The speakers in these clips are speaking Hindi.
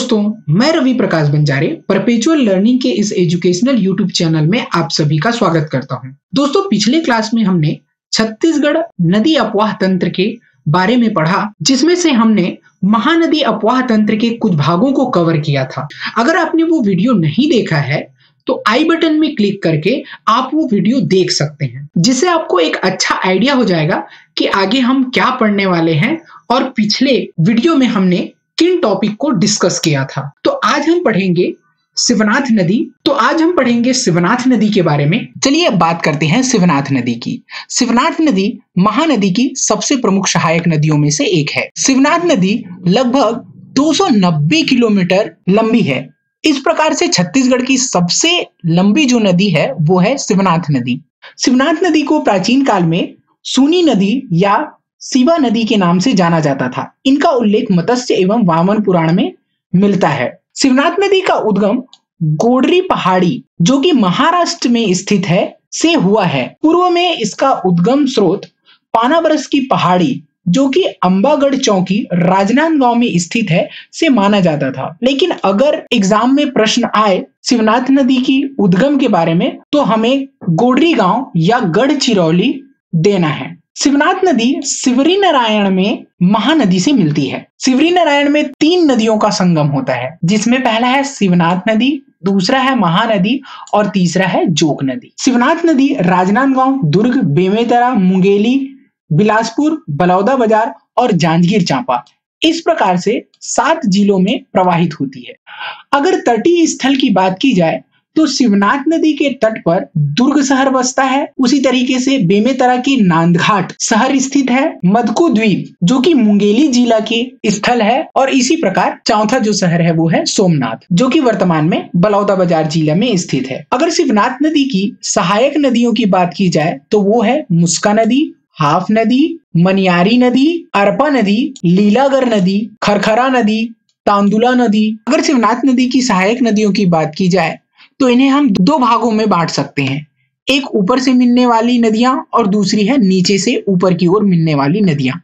दोस्तों, मैं रवि प्रकाश बंजारे परपेचुअल लर्निंग के इस एजुकेशनल यूट्यूब चैनल में आप सभी का स्वागत करता हूं। दोस्तों, पिछले क्लास में हमने छत्तीसगढ़ नदी अपवाह तंत्र के बारे में पढ़ा, जिसमें से हमने महानदी अपवाह तंत्र के कुछ भागों को कवर किया था। अगर आपने वो वीडियो नहीं देखा है तो आई बटन में क्लिक करके आप वो वीडियो देख सकते हैं, जिससे आपको एक अच्छा आइडिया हो जाएगा कि आगे हम क्या पढ़ने वाले हैं और पिछले वीडियो में हमने किन टॉपिक को डिस्कस किया था। तो आज हम पढ़ेंगे शिवनाथ नदी के बारे में। चलिए अब बात करते हैं शिवनाथ नदी की। शिवनाथ नदी महानदी की सबसे प्रमुख सहायक नदियों में से एक है। शिवनाथ नदी लगभग 290 किलोमीटर लंबी है। इस प्रकार से छत्तीसगढ़ की सबसे लंबी जो नदी है वो है शिवनाथ नदी। शिवनाथ नदी को प्राचीन काल में सूनी नदी या शिवा नदी के नाम से जाना जाता था। इनका उल्लेख मत्स्य एवं वामन पुराण में मिलता है। शिवनाथ नदी का उद्गम गोडरी पहाड़ी, जो कि महाराष्ट्र में स्थित है, से हुआ है। पूर्व में इसका उद्गम स्रोत पानाबरस की पहाड़ी, जो कि अंबागढ़ चौकी राजनांदगांव में स्थित है, से माना जाता था। लेकिन अगर एग्जाम में प्रश्न आए शिवनाथ नदी की उद्गम के बारे में तो हमें गोडरी गांव या गढ़चिरौली देना है। शिवनाथ नदी शिवरी नारायण में महानदी से मिलती है। शिवरी नारायण में 3 नदियों का संगम होता है, जिसमें पहला है शिवनाथ नदी, दूसरा है महानदी और तीसरा है जोक नदी। शिवनाथ नदी राजनांदगांव, दुर्ग, बेमेतरा, मुंगेली, बिलासपुर, बलौदाबाजार और जांजगीर चांपा, इस प्रकार से 7 जिलों में प्रवाहित होती है। अगर तटीय स्थल की बात की जाए तो शिवनाथ नदी के तट पर दुर्ग शहर बसता है। उसी तरीके से बेमेतरा की नांदघाट शहर स्थित है। मदकू द्वीप, जो कि मुंगेली जिला के स्थल है, और इसी प्रकार चौथा जो शहर है वो है सोमनाथ, जो कि वर्तमान में बलौदाबाजार जिला में स्थित है। अगर शिवनाथ नदी की सहायक नदियों की बात की जाए तो वो है मुस्का नदी, हाफ नदी, मनियारी नदी, अरपा नदी, लीलागर नदी, खरखरा नदी, तांदुला नदी। अगर शिवनाथ नदी की सहायक नदियों की बात की जाए तो इन्हें हम 2 भागों में बांट सकते हैं। एक ऊपर से मिलने वाली नदियां और दूसरी है नीचे से ऊपर की ओर मिलने वाली नदियां,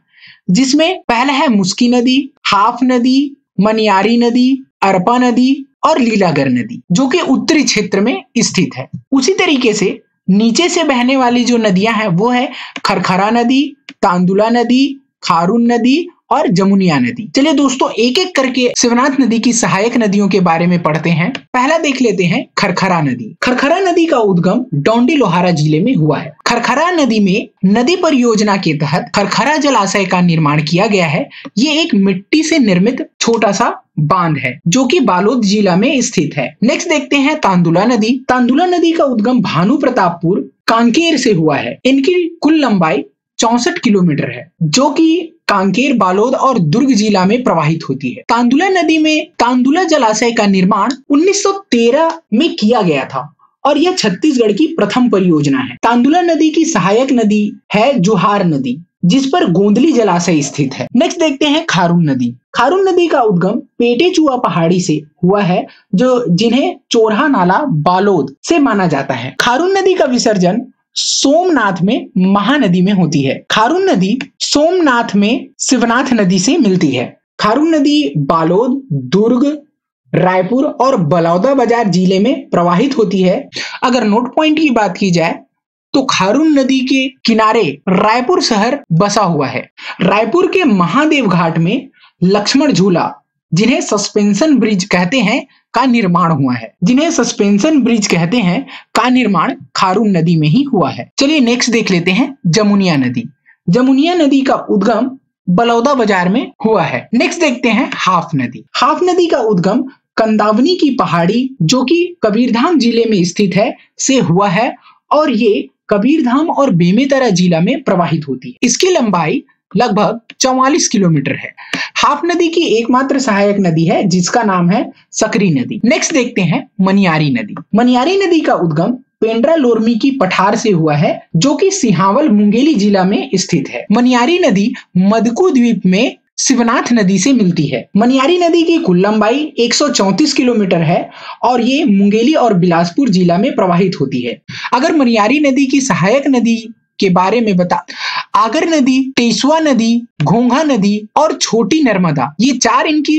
जिसमें पहला है मुस्की नदी, हाफ नदी, मनियारी नदी, अरपा नदी और लीलागर नदी, जो कि उत्तरी क्षेत्र में स्थित है। उसी तरीके से नीचे से बहने वाली जो नदियां हैं वो है खरखरा नदी, तांदुला नदी, खारून नदी और जमुनिया नदी। चलिए दोस्तों, एक एक करके शिवनाथ नदी की सहायक नदियों के बारे में पढ़ते हैं। पहला देख लेते हैं खरखरा नदी। खरखरा नदी का उद्गम डोंडी लोहारा जिले में हुआ है। खरखरा नदी में नदी परियोजना के तहत खरखरा जलाशय का निर्माण किया गया है। ये एक मिट्टी से निर्मित छोटा सा बांध है, जो कि बालोद जिला में स्थित है। नेक्स्ट देखते हैं तांदुला नदी। तांदुला नदी का उद्गम भानु प्रतापपुर, कांकेर से हुआ है। इनकी कुल लंबाई 64 किलोमीटर है, जो कि कांकेर, बालोद और दुर्ग जिला में प्रवाहित होती है। तांदुला नदी में तांदुला जलाशय का निर्माण 1913 में किया गया था और यह छत्तीसगढ़ की प्रथम परियोजना है। तांदुला नदी की सहायक नदी है जोहार नदी, जिस पर गोंदली जलाशय स्थित है। नेक्स्ट देखते हैं खारून नदी। खारून नदी का उद्गम पेटेचुआ पहाड़ी से हुआ है, जिन्हें चोरहा नाला बालोद से माना जाता है। खारून नदी का विसर्जन सोमनाथ में महानदी में होती है। खारून नदी सोमनाथ में शिवनाथ नदी से मिलती है। खारून नदी बालोद, दुर्ग, रायपुर और बलौदाबाजार जिले में प्रवाहित होती है। अगर नोट पॉइंट की बात की जाए तो खारून नदी के किनारे रायपुर शहर बसा हुआ है। रायपुर के महादेव घाट में लक्ष्मण झूला, जिन्हें सस्पेंशन ब्रिज कहते हैं, का निर्माण हुआ है। खारून नदी में ही हुआ है। चलिए नेक्स्ट देख लेते हैं जमुनिया नदी। जमुनिया नदी का उद्गम बलौदाबाजार में हुआ है। नेक्स्ट देखते हैं हाफ नदी। हाफ नदी का उद्गम कंदावनी की पहाड़ी, जो कि कबीरधाम जिले में स्थित है, से हुआ है और ये कबीरधाम और बेमेतरा जिला में प्रवाहित होती है। इसकी लंबाई लगभग 44 किलोमीटर है। हाफ नदी की एकमात्र सहायक नदी है, जिसका नाम है सकरी नदी। नेक्स्ट देखते हैं मनियारी नदी। मनियारी नदी का उद्गम पेंड्रा लोरमी की पठार से हुआ है, जो कि सिहावल मुंगेली जिला में स्थित है। मनियारी नदी मदकू द्वीप में शिवनाथ नदी से मिलती है। मनियारी नदी की कुल लंबाई 134 किलोमीटर है और ये मुंगेली और बिलासपुर जिला में प्रवाहित होती है। अगर मनियारी नदी की सहायक नदी के बारे में आगर नदी, टेसुआ नदी, घोंघा नदी और छोटी नर्मदा, ये 4 इनकी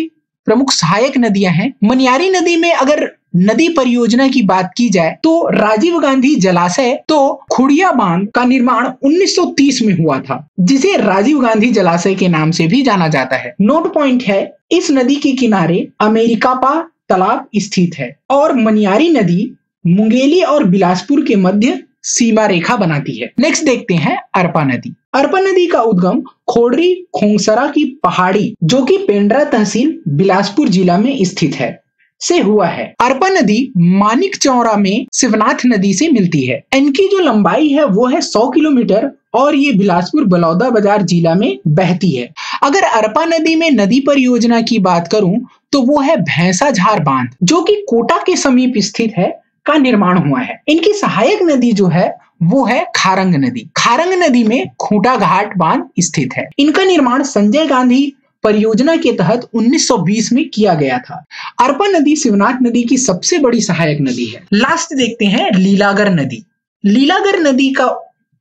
प्रमुख सहायक नदियां हैं। मनियारी नदी में अगर नदी परियोजना की बात की जाए तो राजीव गांधी जलाशय तो खुड़िया बांध का निर्माण 1930 में हुआ था, जिसे राजीव गांधी जलाशय के नाम से भी जाना जाता है। नोट पॉइंट है, इस नदी के किनारे अमेरिकापा तालाब स्थित है और मनियारी नदी मुंगेली और बिलासपुर के मध्य सीमा रेखा बनाती है। नेक्स्ट देखते हैं अरपा नदी। अरपा नदी का उद्गम खोड़री खोंगसरा की पहाड़ी, जो कि पेंड्रा तहसील बिलासपुर जिला में स्थित है, से हुआ है। अरपा नदी मानिक चौरा में शिवनाथ नदी से मिलती है। इनकी जो लंबाई है वो है 100 किलोमीटर और ये बिलासपुर बलौदाबाजार जिला में बहती है। अगर अरपा नदी में नदी परियोजना की बात करूं तो वो है भैंसाझार बांध, जो कि कोटा के समीप स्थित है, का निर्माण हुआ है। इनकी सहायक नदी जो है वो है खारंग नदी। खारंग नदी में खूंटा घाट बांध स्थित है। इनका निर्माण संजय गांधी परियोजना के तहत 1920 में किया गया था। अरपा नदी शिवनाथ नदी की सबसे बड़ी सहायक नदी है। लास्ट देखते हैं लीलागर नदी। लीलागर नदी का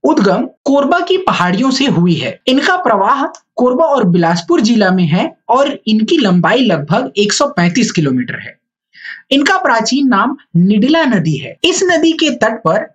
उद्गम कोरबा की पहाड़ियों से हुई है। इनका प्रवाह कोरबा और बिलासपुर जिला में है और इनकी लंबाई लगभग 135 किलोमीटर है। इनका प्राचीन नाम निडला नदी है। इस नदी के तट पर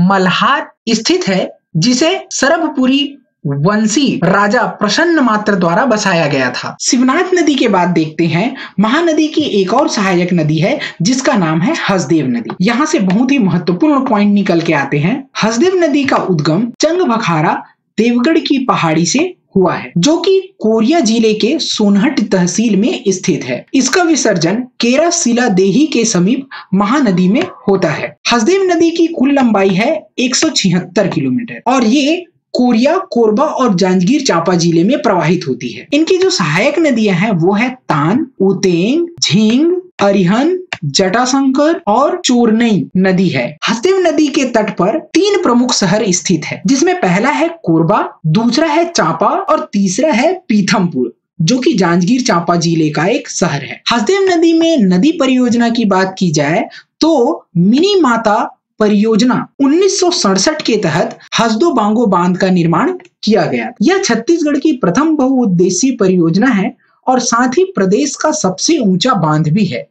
मल्हार स्थित है, जिसे सरभपुरी वंशी राजा प्रसन्न मात्र द्वारा बसाया गया था। शिवनाथ नदी के बाद देखते हैं महानदी की एक और सहायक नदी है, जिसका नाम है हसदेव नदी। यहाँ से बहुत ही महत्वपूर्ण पॉइंट निकल के आते हैं। हसदेव नदी का उद्गम चंगभखारा देवगढ़ की पहाड़ी से हुआ है, जो कि कोरिया जिले के सोनहट तहसील में स्थित है। इसका विसर्जन केरा सिला देही के समीप महानदी में होता है। हसदेव नदी की कुल लंबाई है 176 किलोमीटर और ये कोरिया, कोरबा और जांजगीर चांपा जिले में प्रवाहित होती है। इनकी जो सहायक नदियां हैं वो है तान, उतेंग, झींग, अरिहन, जटाशंकर और चोरनई नदी है। हसदेव नदी के तट पर 3 प्रमुख शहर स्थित है, जिसमें पहला है कोरबा, दूसरा है चांपा और तीसरा है पीथमपुर, जो कि जांजगीर चांपा जिले का एक शहर है। हसदेव नदी में नदी परियोजना की बात की जाए तो मिनी माता परियोजना 1967 के तहत हसदो बांगो बांध का निर्माण किया गया। यह छत्तीसगढ़ की प्रथम बहुउद्देशीय परियोजना है और साथ ही प्रदेश का सबसे ऊंचा बांध भी है,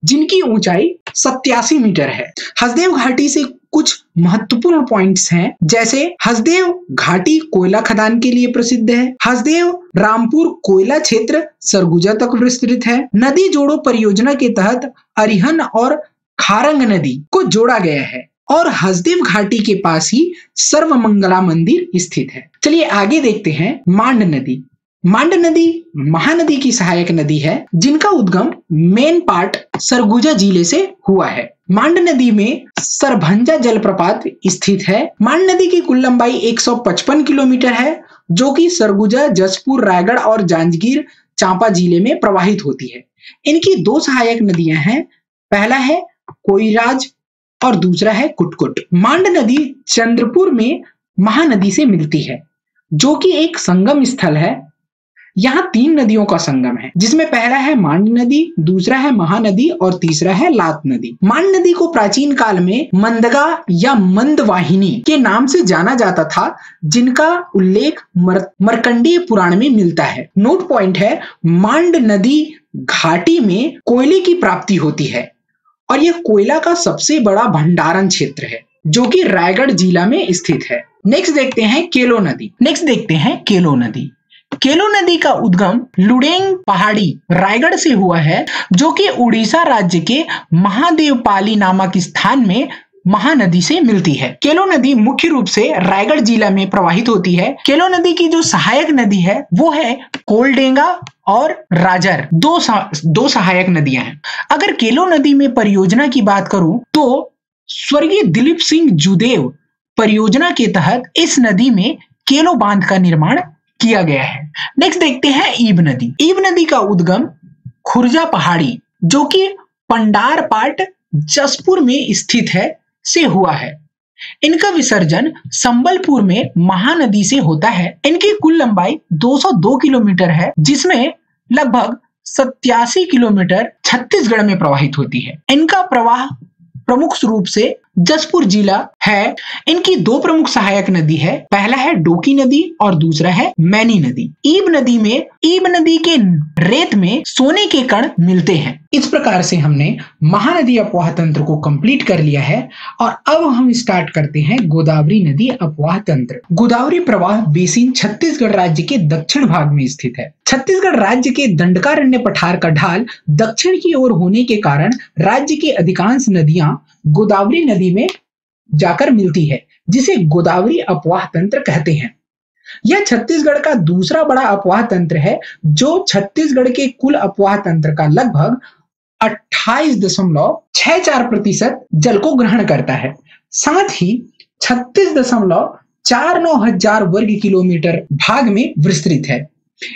जिनकी ऊंचाई 87 मीटर है। हसदेव घाटी से कुछ महत्वपूर्ण पॉइंट्स हैं, जैसे हसदेव घाटी कोयला खदान के लिए प्रसिद्ध है। हसदेव रामपुर कोयला क्षेत्र सरगुजा तक विस्तृत है। नदी जोड़ो परियोजना के तहत अरिहन और खारंग नदी को जोड़ा गया है और हसदेव घाटी के पास ही सर्वमंगला मंदिर स्थित है। चलिए आगे देखते हैं मांड नदी। मांड नदी महानदी की सहायक नदी है, जिनका उद्गम मेन पार्ट सरगुजा जिले से हुआ है। मांड नदी में सरभंजा जलप्रपात स्थित है। मांड नदी की कुल लंबाई 155 किलोमीटर है, जो कि सरगुजा, जसपुर, रायगढ़ और जांजगीर चांपा जिले में प्रवाहित होती है। इनकी 2 सहायक नदियां हैं, पहला है कोईराज और दूसरा है कुटकुट। मांड नदी चंद्रपुर में महानदी से मिलती है, जो कि एक संगम स्थल है। यहाँ 3 नदियों का संगम है, जिसमें पहला है मांड नदी, दूसरा है महानदी और तीसरा है लात नदी। मांड नदी को प्राचीन काल में मंदगा या मंदवाहिनी के नाम से जाना जाता था, जिनका उल्लेख मार्कंडेय पुराण में मिलता है। नोट पॉइंट है, मांड नदी घाटी में कोयले की प्राप्ति होती है और यह कोयला का सबसे बड़ा भंडारण क्षेत्र है, जो कि रायगढ़ जिला में स्थित है। नेक्स्ट देखते हैं केलो नदी। केलो नदी का उद्गम लुडेंग पहाड़ी रायगढ़ से हुआ है, जो कि उड़ीसा राज्य के महादेवपाली नामक स्थान में महानदी से मिलती है। केलो नदी मुख्य रूप से रायगढ़ जिला में प्रवाहित होती है। केलो नदी की जो सहायक नदी है वो है कोलडेंगा और राजर, दो सहायक नदियां हैं। अगर केलो नदी में परियोजना की बात करूं तो स्वर्गीय दिलीप सिंह जुदेव परियोजना के तहत इस नदी में केलो बांध का निर्माण किया गया है। नेक्स्ट देखते हैं ईब नदी। ईब नदी का उद्गम खुर्जा पहाड़ी, जो कि पंडार पाट जसपुर में स्थित है, से हुआ है। इनका विसर्जन संबलपुर में महानदी से होता है। इनकी कुल लंबाई 202 किलोमीटर है, जिसमें लगभग 87 किलोमीटर छत्तीसगढ़ में प्रवाहित होती है। इनका प्रवाह प्रमुख रूप से जसपुर जिला है। इनकी दो प्रमुख सहायक नदी है, पहला है डोकी नदी और दूसरा है मैनी नदी। ईब नदी के रेत में सोने के कण मिलते हैं। इस प्रकार से हमने महानदी अपवाह तंत्र को कंप्लीट कर लिया है और अब हम स्टार्ट करते हैं गोदावरी नदी अपवाह तंत्र। गोदावरी प्रवाह बेसिन छत्तीसगढ़ राज्य के दक्षिण भाग में स्थित है। छत्तीसगढ़ राज्य के दंडकारण्य पठार का ढाल दक्षिण की ओर होने के कारण राज्य की अधिकांश नदियां गोदावरी नदी में जाकर मिलती है, जिसे गोदावरी अपवाह तंत्र कहते हैं। यह छत्तीसगढ़ का दूसरा बड़ा अपवाह तंत्र है, जो छत्तीसगढ़ के कुल अपवाह तंत्र का लगभग 28.64% जल को ग्रहण करता है। साथ ही 36.49 हजार वर्ग किलोमीटर भाग में विस्तृत है।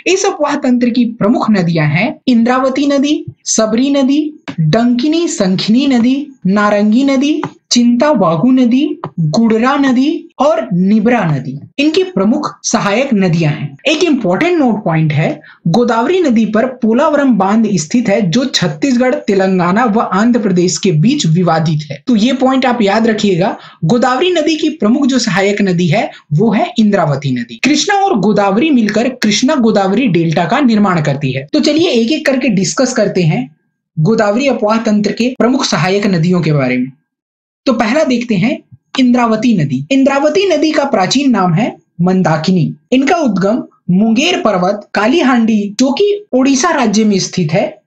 इस अपवाह तंत्र की प्रमुख नदियां हैं इंद्रावती नदी, सबरी नदी, डंकिनी संखिनी नदी, नारंगी नदी, चिंतावागु नदी, गुडरा नदी और निब्रा नदी इनकी प्रमुख सहायक नदियां हैं। एक इंपॉर्टेंट नोट पॉइंट है, गोदावरी नदी पर पोलावरम बांध स्थित है, जो छत्तीसगढ़, तेलंगाना व आंध्र प्रदेश के बीच विवादित है। तो ये पॉइंट आप याद रखिएगा। गोदावरी नदी की प्रमुख जो सहायक नदी है वो है इंद्रावती नदी। कृष्णा और गोदावरी मिलकर कृष्णा गोदावरी डेल्टा का निर्माण करती है। तो चलिए एक एक करके डिस्कस करते हैं गोदावरी अपवाह तंत्र के प्रमुख सहायक नदियों के बारे में। तो पहला देखते हैं इंद्रावती नदी। इंद्रावती नदी का प्राचीन नाम है मंदाकिनी। इनका उद्गम मुंगेर पर्वत, कालीहांडी, जो कि ओडिशा राज्य में स्थित है,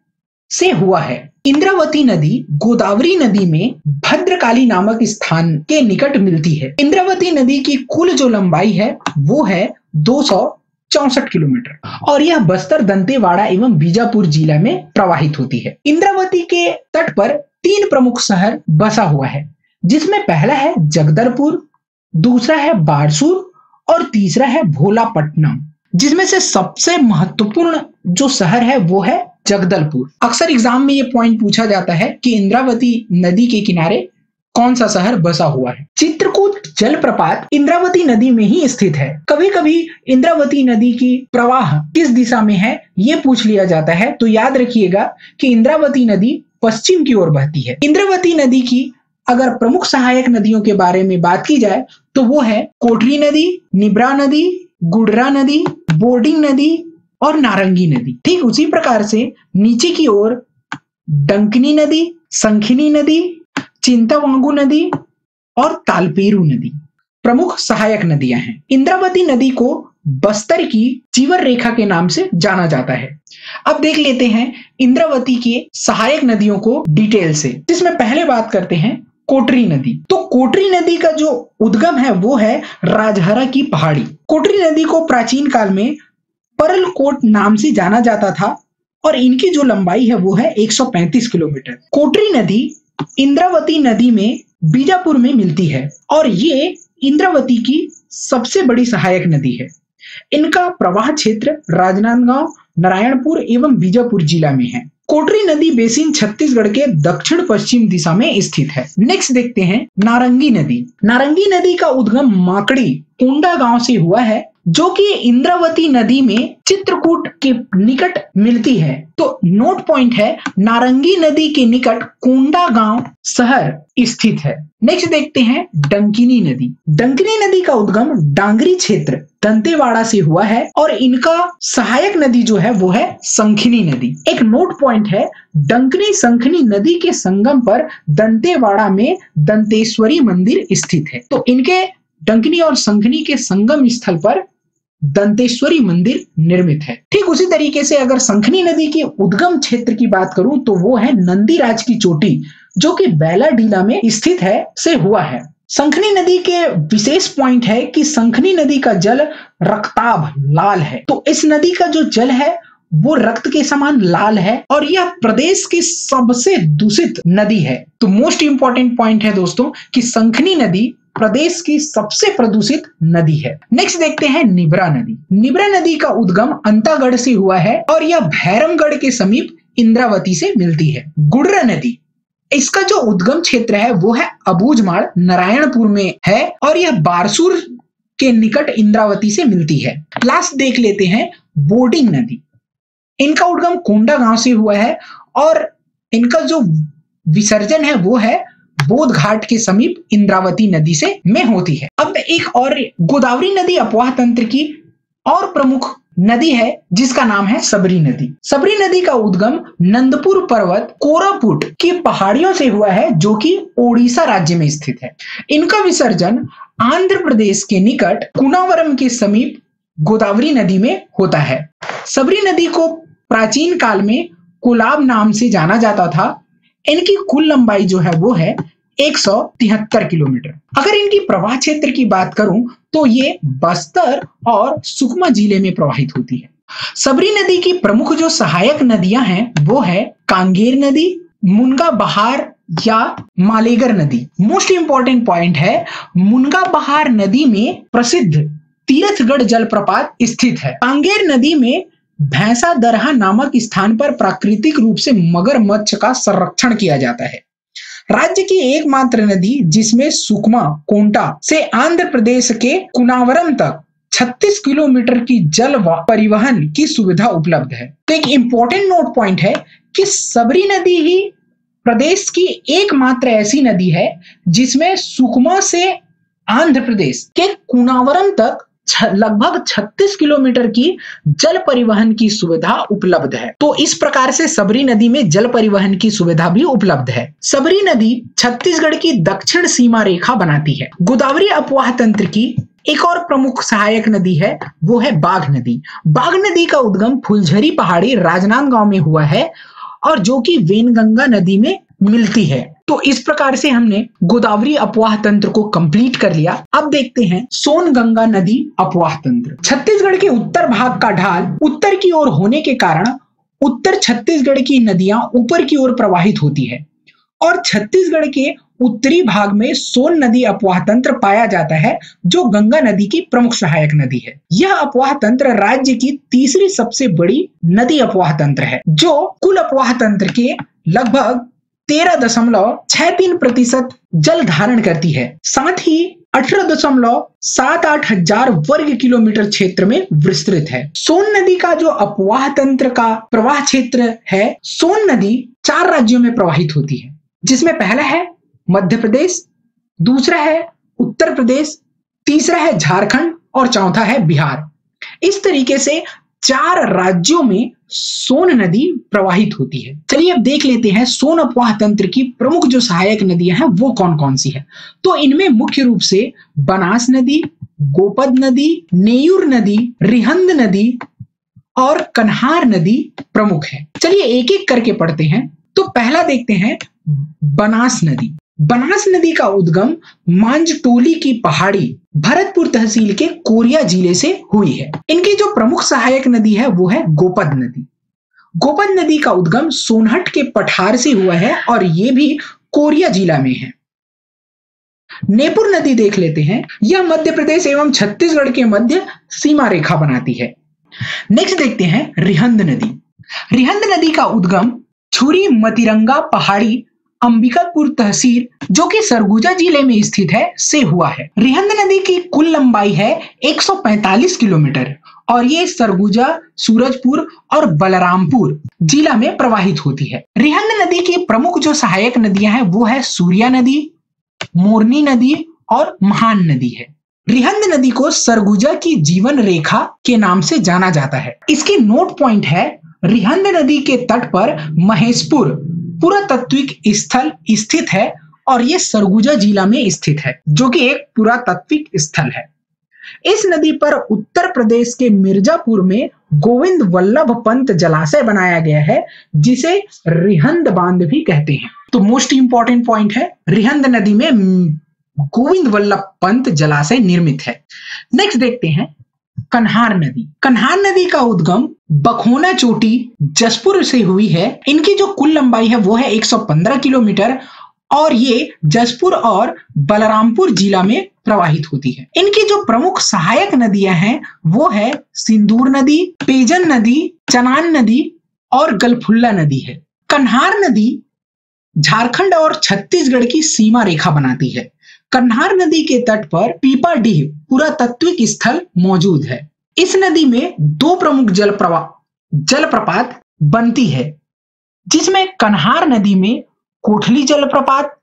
से हुआ है। इंद्रावती नदी गोदावरी नदी में भद्रकाली नामक स्थान के निकट मिलती है। इंद्रावती नदी की कुल जो लंबाई है वो है 264 किलोमीटर और यह बस्तर, दंतेवाड़ा एवं बीजापुर जिला में प्रवाहित होती है। इंद्रावती के तट पर 3 प्रमुख शहर बसा हुआ है, जिसमें पहला है जगदलपुर, दूसरा है बारसूर और तीसरा है भोलापट्टनम। जिसमें से सबसे महत्वपूर्ण जो शहर है वो है जगदलपुर। अक्सर एग्जाम में ये पॉइंट पूछा जाता है कि इंद्रावती नदी के किनारे कौन सा शहर बसा हुआ है। चित्रकूट जलप्रपात इंद्रावती नदी में ही स्थित है। कभी कभी इंद्रावती नदी की प्रवाह किस दिशा में है ये पूछ लिया जाता है, तो याद रखिएगा कि इंद्रावती नदी पश्चिम की ओर बहती है। इंद्रावती नदी की अगर प्रमुख सहायक नदियों के बारे में बात की जाए तो वो है कोटरी नदी, निब्रा नदी, गुडरा नदी, बोर्डिंग नदी और नारंगी नदी। ठीक उसी प्रकार से नीचे की ओर डंकिनी नदी, संखिनी नदी, चिंतावांगु नदी और तालपेरू नदी प्रमुख सहायक नदियां हैं। इंद्रावती नदी को बस्तर की जीवन रेखा के नाम से जाना जाता है। अब देख लेते हैं इंद्रावती की सहायक नदियों को डिटेल से, जिसमें पहले बात करते हैं कोटरी नदी। तो कोटरी नदी का जो उद्गम है वो है राजहरा की पहाड़ी। कोटरी नदी को प्राचीन काल में परलकोट नाम से जाना जाता था और इनकी जो लंबाई है वो है 135 किलोमीटर। कोटरी नदी इंद्रावती नदी में बीजापुर में मिलती है और ये इंद्रावती की सबसे बड़ी सहायक नदी है। इनका प्रवाह क्षेत्र राजनांदगांव, नारायणपुर एवं बीजापुर जिला में है। कोटरी नदी बेसिन छत्तीसगढ़ के दक्षिण पश्चिम दिशा में स्थित है। नेक्स्ट देखते हैं नारंगी नदी। नारंगी नदी का उद्गम माकड़ी कोंडा गांव से हुआ है, जो कि इंद्रावती नदी में चित्रकूट के निकट मिलती है। तो नोट पॉइंट है, नारंगी नदी के निकट कोंडा गांव शहर स्थित है। नेक्स्ट देखते हैं डंकिनी नदी। डंकिनी नदी का उद्गम डांगरी क्षेत्र दंतेवाड़ा से हुआ है और इनका सहायक नदी जो है वो है संखिनी नदी। एक नोट पॉइंट है, डंकिनी संखिनी नदी के संगम पर दंतेवाड़ा में दंतेश्वरी मंदिर स्थित है। तो इनके डंकिनी और संखिनी के संगम स्थल पर दंतेश्वरी मंदिर निर्मित है। ठीक उसी तरीके से अगर संखिनी नदी के उद्गम क्षेत्र की बात करूं तो वो है नंदीराज की चोटी, जो कि बैलाडीला में स्थित है, से हुआ है। संखिनी नदी के विशेष पॉइंट है कि संखिनी नदी का जल रक्ताभ लाल है। तो इस नदी का जो जल है वो रक्त के समान लाल है और यह प्रदेश की सबसे दूषित नदी है। तो मोस्ट इंपॉर्टेंट पॉइंट है दोस्तों कि संखिनी नदी प्रदेश की सबसे प्रदूषित नदी है। नेक्स्ट देखते हैं निब्रा नदी। निब्रा नदी का उद्गम अंतागढ़ से हुआ है और यह भैरमगढ़ के समीप इंद्रावती से मिलती है। गुडरा नदी, इसका जो उद्गम क्षेत्र है वो है अबूझमाड़ नारायणपुर में है और यह बारसूर के निकट इंद्रावती से मिलती है। लास्ट देख लेते हैं बोर्डिंग नदी। इनका उद्गम कोंडा गांव से हुआ है और इनका जो विसर्जन है वो है बोध घाट के समीप इंद्रावती नदी से में होती है। अब एक और गोदावरी नदी अपवाह तंत्र की और प्रमुख नदी है जिसका नाम है सबरी नदी। सबरी नदी का उद्गम नंदपुर पर्वत कोरापुट की पहाड़ियों से हुआ है जो कि ओडिशा राज्य में स्थित है। इनका विसर्जन आंध्र प्रदेश के निकट कुनावरम के समीप गोदावरी नदी में होता है। सबरी नदी को प्राचीन काल में कोलाब नाम से जाना जाता था। इनकी कुल लंबाई जो है वो है 173 किलोमीटर। अगर इनकी प्रवाह क्षेत्र की बात करूं तो ये बस्तर और सुकमा जिले में प्रवाहित होती है। सबरी नदी की प्रमुख जो सहायक नदियां हैं वो है कांगेर नदी, मुनगा बहार या मालेगर नदी। मोस्ट इंपॉर्टेंट पॉइंट है, मुनगा बहार नदी में प्रसिद्ध तीर्थगढ़ जलप्रपात स्थित है। कांगेर नदी में भैंसा दरहा नामक स्थान पर प्राकृतिक रूप से मगरमच्छ का संरक्षण किया जाता है। राज्य की एकमात्र नदी जिसमें सुकमा कोंटा से आंध्र प्रदेश के कुनावरम तक 36 किलोमीटर की जल परिवहन की सुविधा उपलब्ध है। तो एक इंपॉर्टेंट नोट पॉइंट है कि सबरी नदी ही प्रदेश की एकमात्र ऐसी नदी है जिसमें सुकमा से आंध्र प्रदेश के कुनावरम तक लगभग 36 किलोमीटर की जल परिवहन की सुविधा उपलब्ध है। तो इस प्रकार से सबरी नदी में जल परिवहन की सुविधा भी उपलब्ध है। सबरी नदी छत्तीसगढ़ की दक्षिण सीमा रेखा बनाती है। गोदावरी अपवाह तंत्र की एक और प्रमुख सहायक नदी है वो है बाघ नदी। बाघ नदी का उद्गम फुलझरी पहाड़ी राजनांदगांव में हुआ है और जो कि वेनगंगा नदी में मिलती है। तो इस प्रकार से हमने गोदावरी अपवाह तंत्र को कंप्लीट कर लिया। अब देखते हैं सोनगंगा नदी अपवाह तंत्र। छत्तीसगढ़ के उत्तर भाग का ढाल उत्तर की ओर होने के कारण उत्तर छत्तीसगढ़ की नदियां ऊपर की ओर प्रवाहित होती है और छत्तीसगढ़ के उत्तरी भाग में सोन नदी अपवाह तंत्र पाया जाता है जो गंगा नदी की प्रमुख सहायक नदी है। यह अपवाह तंत्र राज्य की तीसरी सबसे बड़ी नदी अपवाह तंत्र है जो कुल अपवाह तंत्र के लगभग 13.63% जल धारण करती है। साथ ही 18.78 हजार वर्ग किलोमीटर क्षेत्र में विस्तृत है। सोन नदी का जो अपवाह तंत्र का प्रवाह क्षेत्र है, सोन नदी 4 राज्यों में प्रवाहित होती है जिसमें पहला है मध्य प्रदेश, दूसरा है उत्तर प्रदेश, तीसरा है झारखंड और चौथा है बिहार। इस तरीके से 4 राज्यों में सोन नदी प्रवाहित होती है। चलिए अब देख लेते हैं सोन अपवाह तंत्र की प्रमुख जो सहायक नदियां हैं वो कौन कौन सी है। तो इनमें मुख्य रूप से बनास नदी, गोपद नदी, नेयूर नदी, रिहंद नदी और कन्हार नदी प्रमुख है। चलिए एक एक करके पढ़ते हैं। तो पहला देखते हैं बनास नदी। बनास नदी का उद्गम मांजटोली की पहाड़ी भरतपुर तहसील के कोरिया जिले से हुई है। इनकी जो प्रमुख सहायक नदी है वो है गोपद नदी। गोपद नदी का उद्गम सोनहट के पठार से हुआ है और ये भी कोरिया जिला में है। नेपुर नदी देख लेते हैं। यह मध्य प्रदेश एवं छत्तीसगढ़ के मध्य सीमा रेखा बनाती है। नेक्स्ट देखते हैं रिहंद नदी। रिहंद नदी का उद्गम छुरी मतिरंगा पहाड़ी अंबिकापुर तहसील जो कि सरगुजा जिले में स्थित है से हुआ है। रिहंद नदी की कुल लंबाई है 145 किलोमीटर और ये सरगुजा, सूरजपुर और बलरामपुर जिला में प्रवाहित होती है। रिहंद नदी की प्रमुख जो सहायक नदियां हैं वो है सूर्या नदी, मोरनी नदी और महान नदी है। रिहंद नदी को सरगुजा की जीवन रेखा के नाम से जाना जाता है। इसकी नोट पॉइंट है रिहंद नदी के तट पर महेशपुर पुरातात्विक स्थल स्थित है और यह सरगुजा जिला में स्थित है जो कि एक पुरातात्विक स्थल है। इस नदी पर उत्तर प्रदेश के मिर्जापुर में गोविंद वल्लभ पंत जलाशय बनाया गया है जिसे रिहंद बांध भी कहते हैं। तो मोस्ट इंपॉर्टेंट पॉइंट है रिहंद नदी में गोविंद वल्लभ पंत जलाशय निर्मित है। नेक्स्ट देखते हैं कन्हार नदी। कन्हार नदी का उद्गम बखोना चोटी जसपुर से हुई है। इनकी जो कुल लंबाई है वो है 115 किलोमीटर और ये जसपुर और बलरामपुर जिला में प्रवाहित होती है। इनकी जो प्रमुख सहायक नदियां हैं वो है सिंदूर नदी, पेजन नदी, चनान नदी और गलफुल्ला नदी है। कन्हार नदी झारखंड और छत्तीसगढ़ की सीमा रेखा बनाती है। कन्हार नदी के तट पर पीपाडीह पुरातात्विक स्थल मौजूद है। इस नदी में 2 प्रमुख जलप्रपात बनती है जिसमें कन्हार नदी में कोठली जलप्रपात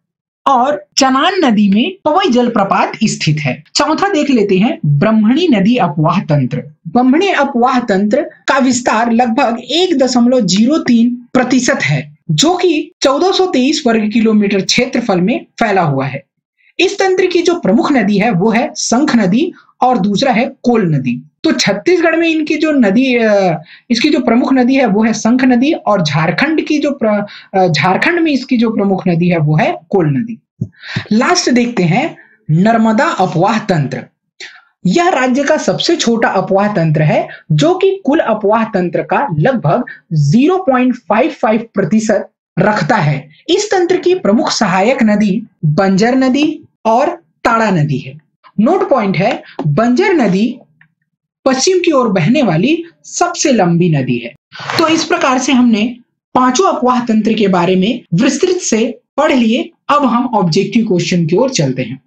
और चनान नदी में पवई जलप्रपात स्थित है। चौथा देख लेते हैं ब्रह्मणी नदी अपवाह तंत्र। ब्रह्मणी अपवाह तंत्र का विस्तार लगभग 1.03% है, जो कि 1423 वर्ग किलोमीटर क्षेत्रफल में फैला हुआ है। इस तंत्र की जो प्रमुख नदी है वो है शंख नदी और दूसरा है कोल नदी। तो छत्तीसगढ़ में इनकी जो नदी इसकी जो प्रमुख नदी है वो है शंख नदी और झारखंड में इसकी जो प्रमुख नदी है वो है कोल नदी। लास्ट देखते हैं नर्मदा अपवाह तंत्र। यह राज्य का सबसे छोटा अपवाह तंत्र है, जो कि कुल अपवाह तंत्र का लगभग 0.55% रखता है। इस तंत्र की प्रमुख सहायक नदी बंजर नदी और ताड़ा नदी है। नोट पॉइंट है, बंजर नदी पश्चिम की ओर बहने वाली सबसे लंबी नदी है। तो इस प्रकार से हमने पांचों अपवाह तंत्र के बारे में विस्तृत से पढ़ लिए। अब हम ऑब्जेक्टिव क्वेश्चन की ओर चलते हैं।